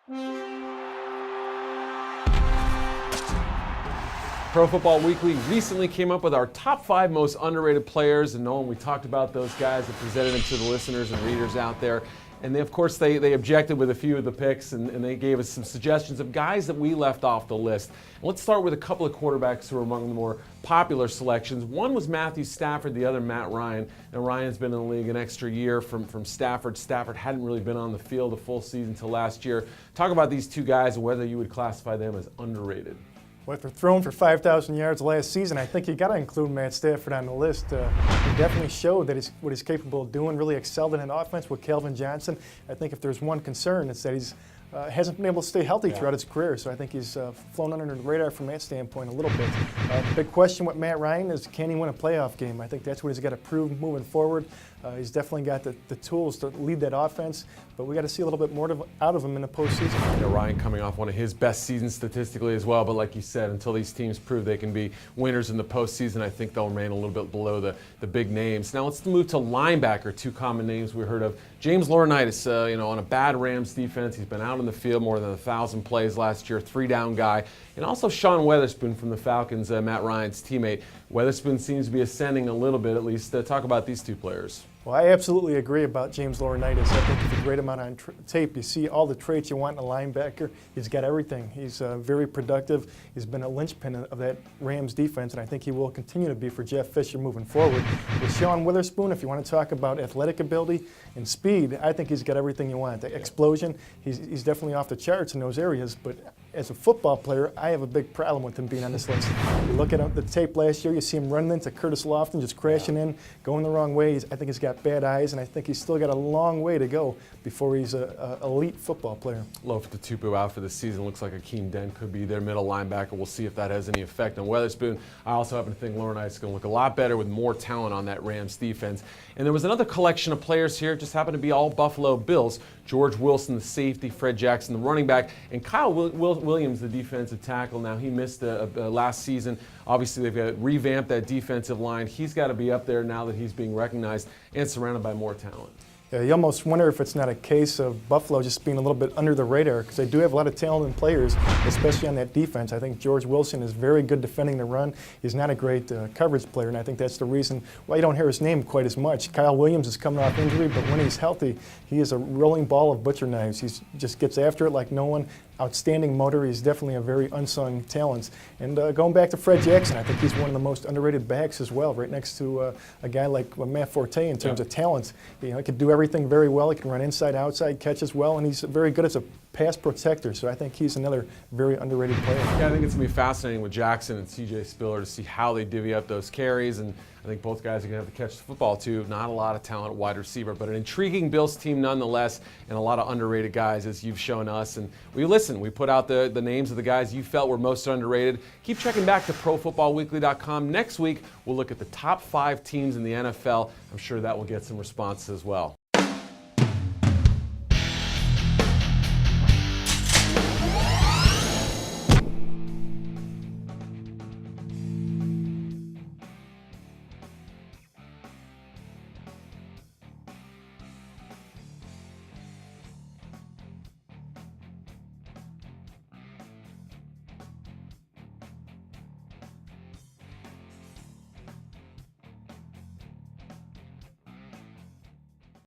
Pro Football Weekly recently came up with our top 5 most underrated players, and Nolan, we talked about those guys and presented them to the listeners and readers out there. And of course, they objected with a few of the picks, and they gave us some suggestions of guys that we left off the list. And let's start with a couple of quarterbacks who are among the more popular selections. One was Matthew Stafford, the other Matt Ryan. And Ryan's been in the league an extra year from Stafford. Stafford hadn't really been on the field a full season until last year. Talk about these two guys and whether you would classify them as underrated. Well, after throwing for 5,000 yards last season, I think you got to include Matt Stafford on the list. He definitely showed that what he's capable of doing. Really excelled in an offense with Calvin Johnson. I think if there's one concern, it's that he's hasn't been able to stay healthy throughout his career. So I think he's flown under the radar from that standpoint a little bit. The big question with Matt Ryan is, can he win a playoff game? I think that's what he's got to prove moving forward. He's definitely got the tools to lead that offense, but we got to see a little bit more out of him in the postseason. Yeah, Ryan coming off one of his best seasons statistically as well, but like you said, until these teams prove they can be winners in the postseason, I think they'll remain a little bit below the big names. Now let's move to linebacker, 2 common names we heard of. James LAURINAITIS, on a bad Rams defense. He's been out on the field more than 1,000 plays last year, 3-down guy. And also Sean Weatherspoon from the Falcons, Matt Ryan's teammate. Weatherspoon seems to be ascending a little bit, at least. Talk about these two players. Well, I absolutely agree about James LAURINAITIS. I think it's a great amount on tape. You see all the traits you want in a linebacker. He's got everything. He's very productive. He's been a linchpin of that Rams defense, and I think he will continue to be for Jeff Fisher moving forward. With Sean Weatherspoon, if you want to talk about athletic ability and speed, I think he's got everything you want. The explosion, he's definitely off the charts in those areas, but as a football player, I have a big problem with him being on this list. You look at the tape last year, you see him running into Curtis Lofton, just crashing in, going the wrong way. I think he's got bad eyes, and I think he's still got a long way to go before he's an elite football player. Lofa Tatupu out for the season. Looks like Akeem Dent could be their middle linebacker. We'll see if that has any effect on Weatherspoon. I also happen to think LAURINAITIS is going to look a lot better with more talent on that Rams defense. And there was another collection of players here. It just happened to be all Buffalo Bills. George Wilson, the safety, Fred Jackson, the running back, and Kyle Williams, the defensive tackle. Now, he missed last season. Obviously, they've got to revamp that defensive line. He's got to be up there now that he's being recognized and surrounded by more talent. Yeah, you almost wonder if it's not a case of Buffalo just being a little bit under the radar, because they do have a lot of talented players, especially on that defense. I think George Wilson is very good defending the run. He's not a great coverage player, and I think that's the reason why you don't hear his name quite as much. Kyle Williams is coming off injury, but when he's healthy, he is a rolling ball of butcher knives. He just gets after it like no one. Outstanding motor. He's definitely a very unsung talent. And going back to Fred Jackson, I think he's one of the most underrated backs as well, right next to a guy like Matt Forte in terms of talent. He could do everything very well. He can run inside, outside, catch as well, and he's very good as a pass protector. So I think he's another very underrated player. Yeah, I think it's going to be fascinating with Jackson and C.J. Spiller to see how they divvy up those carries, and I think both guys are going to have to catch the football too. Not a lot of talent at wide receiver, but an intriguing Bills team nonetheless, and a lot of underrated guys as you've shown us. And we put out the names of the guys you felt were most underrated. Keep checking back to ProFootballWeekly.com. Next week, we'll look at the top 5 teams in the NFL. I'm sure that will get some responses as well.